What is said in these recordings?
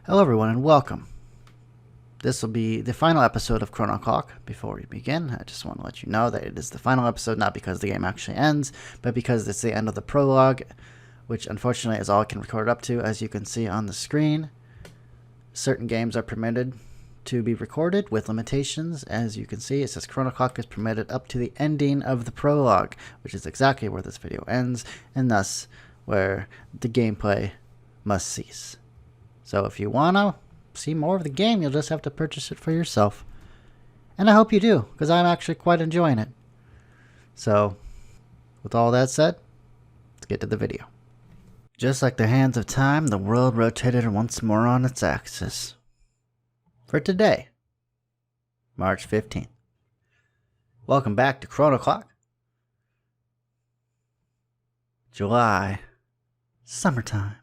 Hello everyone and welcome. This will be the final episode of Chrono Clock. Before we begin, I just want to let you know that it is the final episode, not because the game actually ends, but because it's the end of the prologue, which unfortunately is all I can record up to. As you can see on the screen, certain games are permitted to be recorded with limitations. As you can see, it says Chrono Clock is permitted up to the ending of the prologue, which is exactly where this video ends, and thus where the gameplay must cease. So if you want to see more of the game, you'll just have to purchase it for yourself. And I hope you do, because I'm actually quite enjoying it. So, with all that said, let's get to the video. Just like the hands of time, the world rotated once more on its axis. For today, March 15th. Welcome back to Chrono Clock. July. Summertime.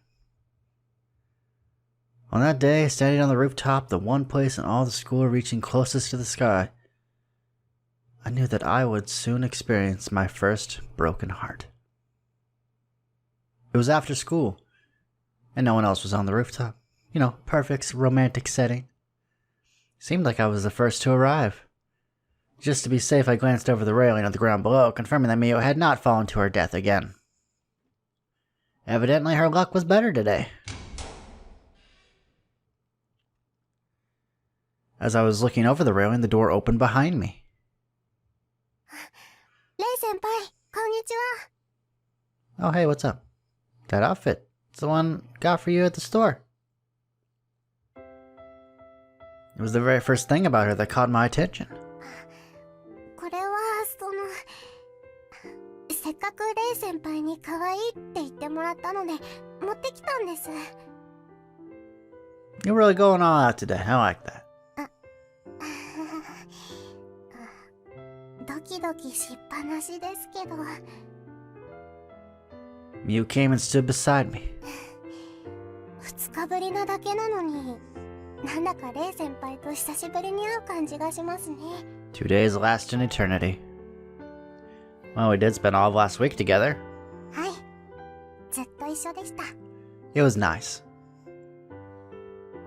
On that day, standing on the rooftop, the one place in all the school reaching closest to the sky, I knew that I would soon experience my first broken heart. It was after school, and no one else was on the rooftop. You know, perfect romantic setting. Seemed like I was the first to arrive. Just to be safe, I glanced over the railing of the ground below, confirming that Mio had not fallen to her death again. Evidently, her luck was better today. As I was looking over the railing, the door opened behind me. Rei-senpai, konnichiwa. Oh, hey, what's up? That outfit. It's the one I got for you at the store. It was the very first thing about her that caught my attention. これはせっかくレイ先輩に可愛いって言ってもらったので持ってきたんです。 You're really going all out today. I like that. ドキドキしっぱなしですけど。 Mew came and stood beside me. 2日ぶりなだけなのに、なんだかレイ先輩と久しぶりに会う感じがしますね。 2 days last an eternity. Well, we did spend all of last week together. はい、ずっと一緒でした。 It was nice.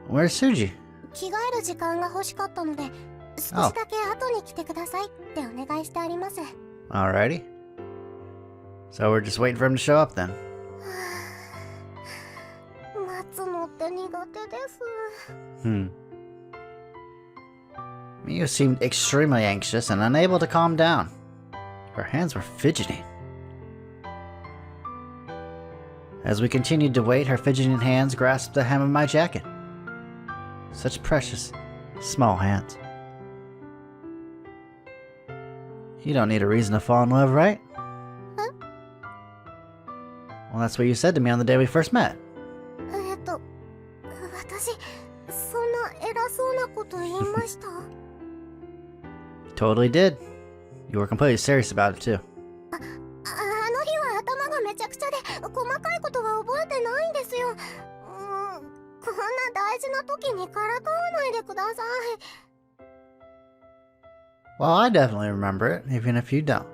Where's Suji? 着替える時間が欲しかったので、少しだけ後に来てくださいってお願いしてあります。 Alrighty. So we're just waiting for him to show up then. 待つのって苦手です。 Mew seemed extremely anxious and unable to calm down. Her hands were fidgeting. As we continued to wait, her fidgeting hands grasped the hem of my jacket. Such precious, small hands. You don't need a reason to fall in love, right? Huh? Well, that's what you said to me on the day we first met. 私、そんな偉そうなこと言いました？ You totally did. You were completely serious about it, too. あの日は頭がめちゃくちゃで細かいことは覚えてないんですよ。こんな大事な時にからかわないでください。 Well, I definitely remember it, even if you don't.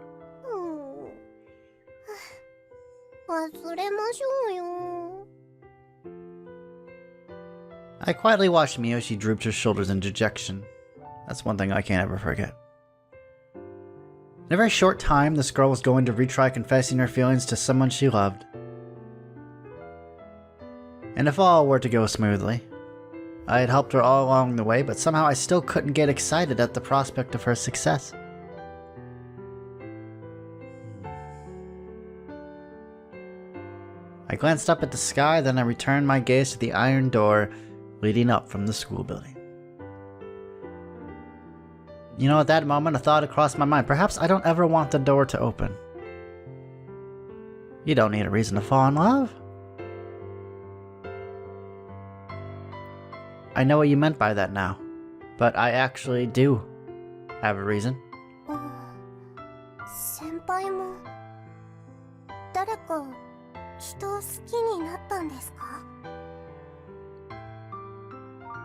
忘れましょうよ。 I quietly watched Mio as she drooped her shoulders in dejection. That's one thing I can't ever forget. In a very short time, this girl was going to retry confessing her feelings to someone she loved. And if all were to go smoothly, I had helped her all along the way, but somehow I still couldn't get excited at the prospect of her success. I glanced up at the sky, then I returned my gaze to the iron door leading up from the school building. You know, at that moment, a thought had crossed my mind. Perhaps I don't ever want the door to open. You don't need a reason to fall in love. I know what you meant by that now, but I actually do have a reason. 先輩も誰か人を好きになったんですか？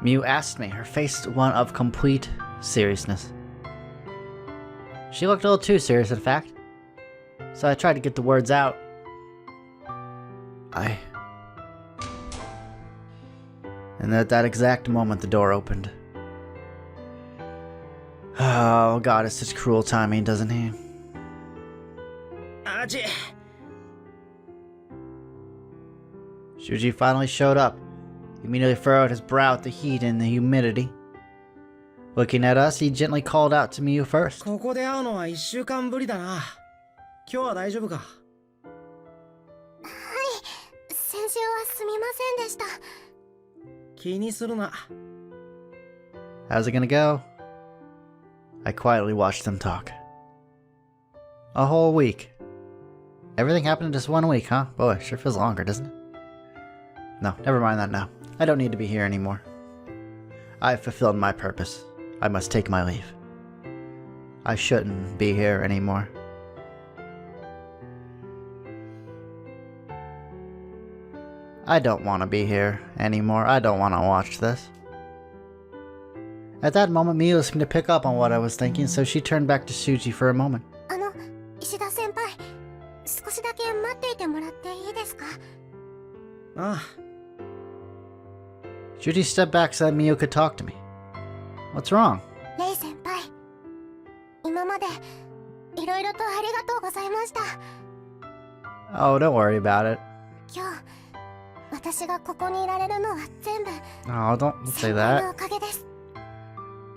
Mew asked me, her face one of complete seriousness. She looked a little too serious, in fact. So I tried to get the words out. And at that exact moment, the door opened. Oh, God, it's such cruel timing, doesn't he? Shuji finally showed up. He immediately furrowed his brow at the heat and the humidity. Looking at us, he gently called out to Miyu first. ここで会うのは1週間ぶりだな。今日は大丈夫か？先週はすみませんでした。気にするな。How's it gonna go? I quietly watched them talk. A whole week. Everything happened in just 1 week, huh? Boy, sure feels longer, doesn't it? No, never mind that now. I don't need to be here anymore. I've fulfilled my purpose. I must take my leave. I shouldn't be here anymore. I don't want to be here anymore. I don't want to watch this. At that moment, Miyu seemed to pick up on what I was thinking, so she turned back to Shuji for a moment. 石田先輩、少しだけ待っていてもらっていいですか？ああ。 Shuji stepped back so that Miyu could talk to me. What's wrong? レイ先輩、今までいろいろとありがとうございました。 Oh, don't worry about it. 今日、私がここにいられるのは全部 Oh, don't say 先輩の that. おかげです。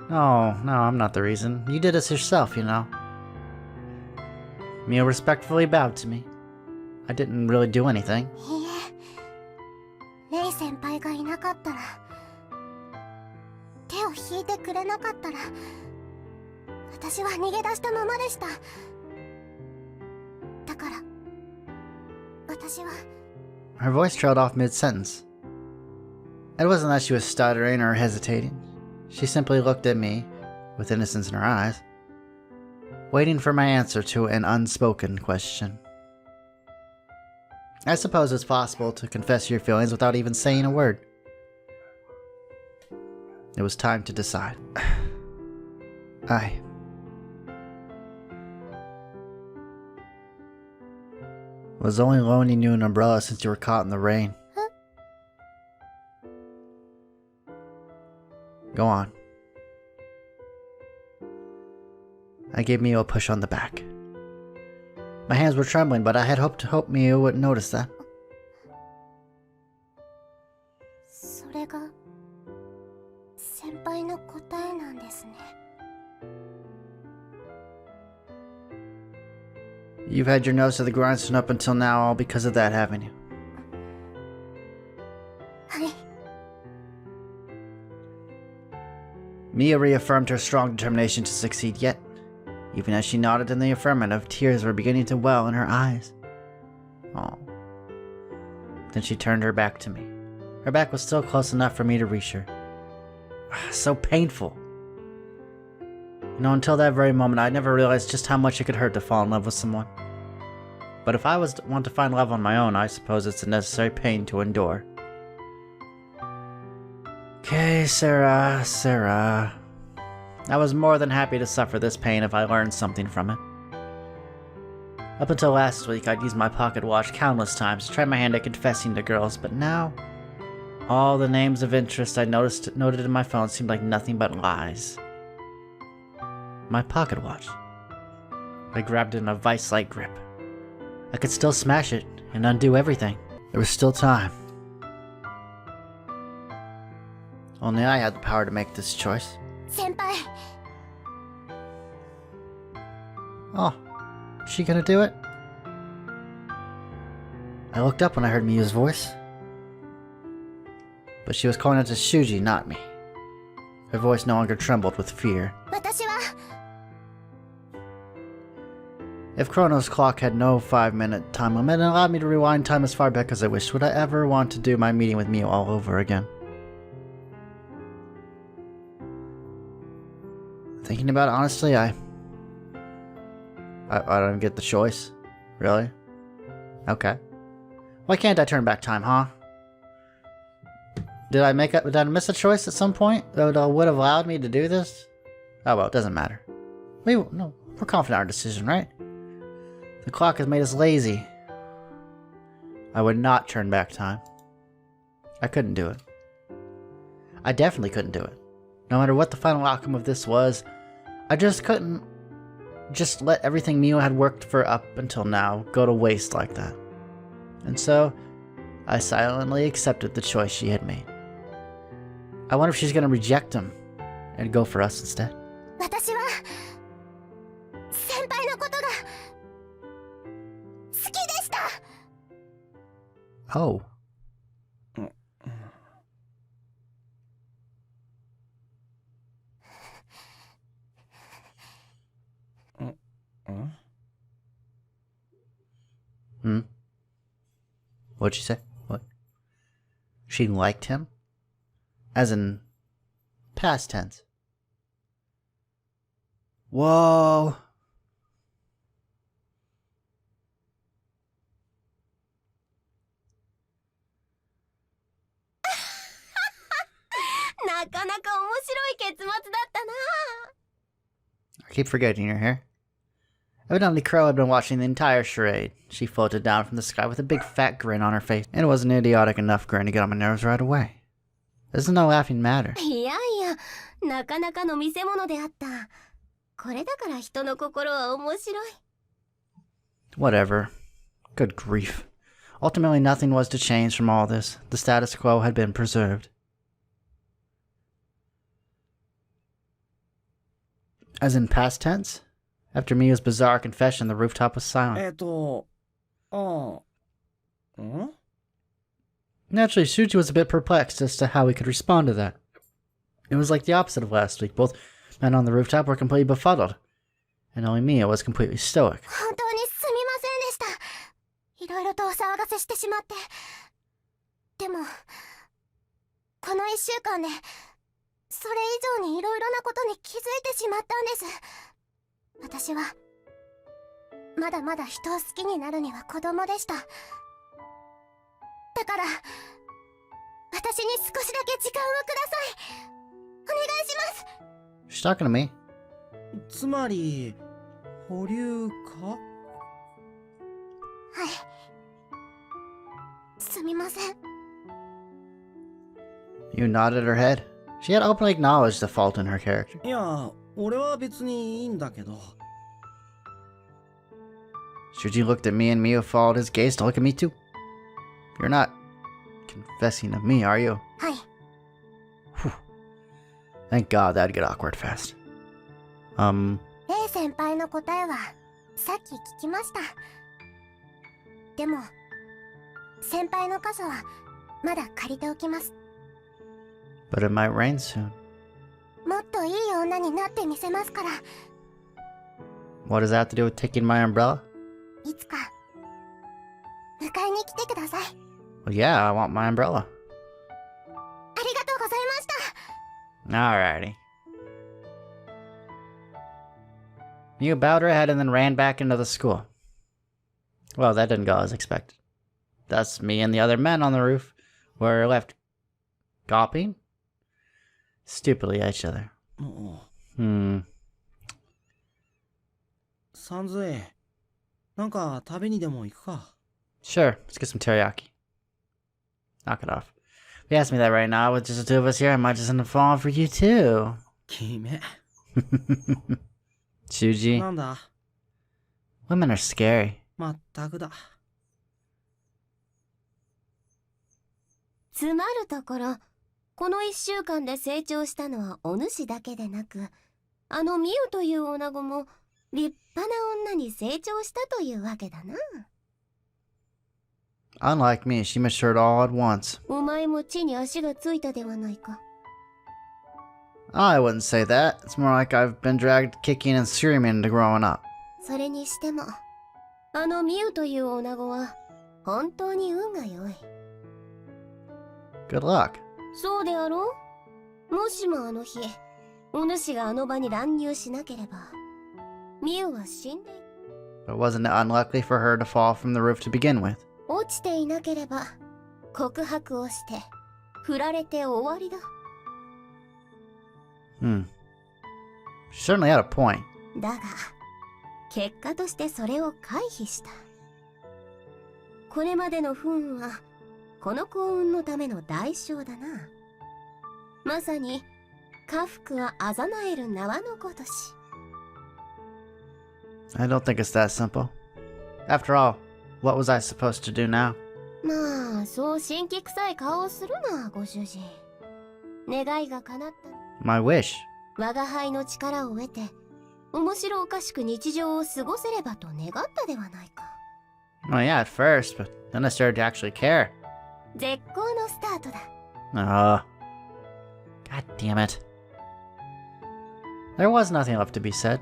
No, I'm not the reason. You did this yourself, you know. Miyu respectfully bowed to me. I didn't really do anything. いいえ、レイ先輩がいなかったら、手を引いてくれなかったら、私は逃げ出したままでした。だから、私は Her voice trailed off mid-sentence. It wasn't that she was stuttering or hesitating. She simply looked at me, with innocence in her eyes, waiting for my answer to an unspoken question. I suppose it's possible to confess your feelings without even saying a word. It was time to decide. I was only loaning you an umbrella since you were caught in the rain. Huh? Go on. I gave Miyu a push on the back. My hands were trembling, but I had hoped Miyu wouldn't notice that. それが先輩の答えなんですね。 You've had your nose to the grindstone up until now, all because of that, haven't you? はい。 Mia reaffirmed her strong determination to succeed, yet, even as she nodded in the affirmative, tears were beginning to well in her eyes. Oh. Then she turned her back to me. Her back was still close enough for me to reach her. So painful. You know, until that very moment, I never realized just how much it could hurt to fall in love with someone. But if I was to want to find love on my own, I suppose it's a necessary pain to endure. Okay, Sarah. I was more than happy to suffer this pain if I learned something from it. Up until last week, I'd used my pocket watch countless times to try my hand at confessing to girls, but now, all the names of interest I noted in my phone seemed like nothing but lies. My pocket watch. I grabbed it in a vice-like grip. I could still smash it and undo everything. There was still time. Only I had the power to make this choice. 先輩、 Oh, is she gonna do it? I looked up when I heard Miyu's voice. But she was calling out to Shuji, not me. Her voice no longer trembled with fear. 私は If Chrono's clock had no 5-minute time limit and allowed me to rewind time as far back as I wished, would I ever want to do my meeting with Miyu all over again? Thinking about it, honestly, I don't get the choice. Really? Okay. Why can't I turn back time, huh? Did I miss a choice at some point that would have allowed me to do this? Oh well, it doesn't matter. We're confident in our decision, right? The clock has made us lazy. I would not turn back time. I couldn't do it. I definitely couldn't do it. No matter what the final outcome of this was, I just couldn't just let everything Mio had worked for up until now go to waste like that. And so, I silently accepted the choice she had made. I wonder if she's gonna reject him and go for us instead. 私は先輩のことが好きでした。 Oh. What'd she say? What? She liked him? As in past tense. Whoa. なかなか面白い結末だったな。 I keep forgetting you're here. Evidently, Crow had been watching the entire charade. She floated down from the sky with a big fat grin on her face, and it was an idiotic enough grin to get on my nerves right away. This is no laughing matter. いやいや、なかなかの見せ物であった。これだから人の心は面白い。 Whatever. Good grief. Ultimately, nothing was to change from all this. The status quo had been preserved. As in past tense? After Mia's bizarre confession, the rooftop was silent. Naturally, Shuji was a bit perplexed as to how he could respond to that. It was like the opposite of last week. Both men on the rooftop were completely befuddled, and only Mia was completely stoic. 本当にすみませんでした。いろいろとお騒がせしてしまって。でも、この1週間で、それ以上にいろいろなことに気づいてしまったんです。私はまだまだ人を好きになるには子供でした。だから私に少しだけ時間をください。お願いします。 She's talking to me. つまり保留か？はい、すみません。 You nodded her head. She had openly acknowledged the fault in her character. いや、俺は別にいいんだけど。 Shuji looked at me and Mia followed his gaze to look at me too. You're not confessing to me, are you? はい。 Thank God that'd get awkward fast. レイ先輩の答えはさっき聞きました。でも先輩の傘はまだ借りておきます。 But it might rain soon. もっといい女になってみせますから。 What does that have to do with taking my umbrella? いつか迎えに来てください。 Well, yeah, I want my umbrella. ありがとうございました。 Alrighty. Mia bowed her head and then ran back into the school. Well, that didn't go as expected. Thus, me and the other men on the roof were left gawping stupidly at each other. サンズエ、なんか食べにでも行くか。 Sure, let's get some teriyaki. Knock it off. If you ask me that right now, with just the two of us here, I might just end up falling for you too. キメ。 Shuji, なんだ。 women are scary. まったくだ。つまるところ、この1週間で成長したのはお主だけでなく、あのミユという女子も立派な女に成長したというわけだな。 Unlike me, she matured all at once. お前も地に足がついたではないか。 I wouldn't say that. It's more like I've been dragged kicking and screaming into growing up. それにしても、あのミユという女子は本当に運が良い。 Good luck. そうであろう？もしもあの日、お主があの場に乱入しなければ、ミユは死んでいた。 But wasn't it unlucky for her to fall from the roof to begin with? 落ちていなければ告白をして振られて終わりだ。 She certainly had a point. だが結果としてそれを回避した。これまでの不運はこの幸運のための代償だな。まさに家福はあざなえる縄のごとし。 I don't think it's that simple. After all, what was I supposed to do now? まあそう神気臭い顔をするなご主人。願いが叶った。 My wish. 我が輩の力を得て面白おかしく日常を過ごせればと願ったではないか。 Well, yeah, at first, but then I started to actually care. 絶好のスタートだ。 Oh. God damn it. There was nothing left to be said.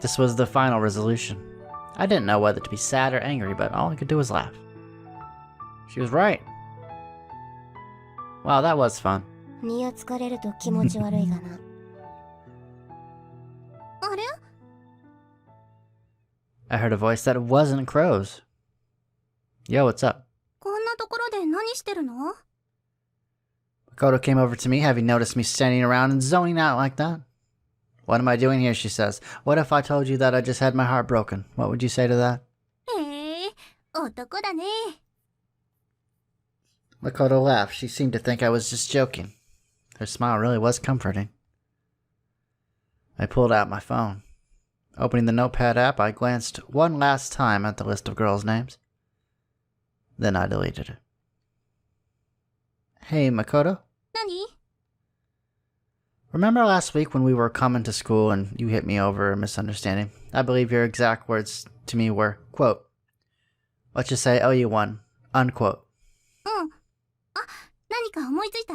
This was the final resolution. I didn't know whether to be sad or angry, but all I could do was laugh. She was right. Wow, that was fun. にやつかれると気持ち悪いがな。あれ？ I heard a voice that wasn't Crow's. Yo, what's up? こんなところで何してるの？ Makoto came over to me, having noticed me standing around and zoning out like that. What am I doing here, she says. What if I told you that I just had my heart broken? What would you say to that? へえ、男だね。 Makoto laughed. She seemed to think I was just joking. Her smile really was comforting. I pulled out my phone. Opening the notepad app, I glanced one last time at the list of girls' names. Then I deleted it. Hey, Makoto? 何？ Remember last week when we were coming to school and you hit me over a misunderstanding? I believe your exact words to me were, quote, let's just say LU1, unquote. うん。あ、何か思いついた？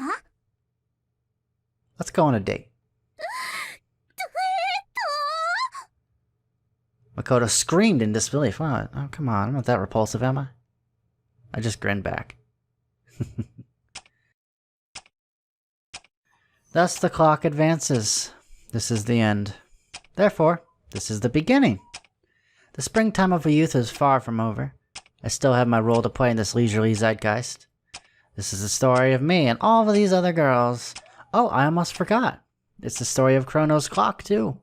Let's go on a date. Makoto screamed in disbelief. Oh, come on, I'm not that repulsive, am I? I just grinned back. Thus the clock advances. This is the end. Therefore, this is the beginning. The springtime of a youth is far from over. I still have my role to play in this leisurely zeitgeist. This is the story of me and all of these other girls. Oh, I almost forgot. It's the story of Chrono's clock, too.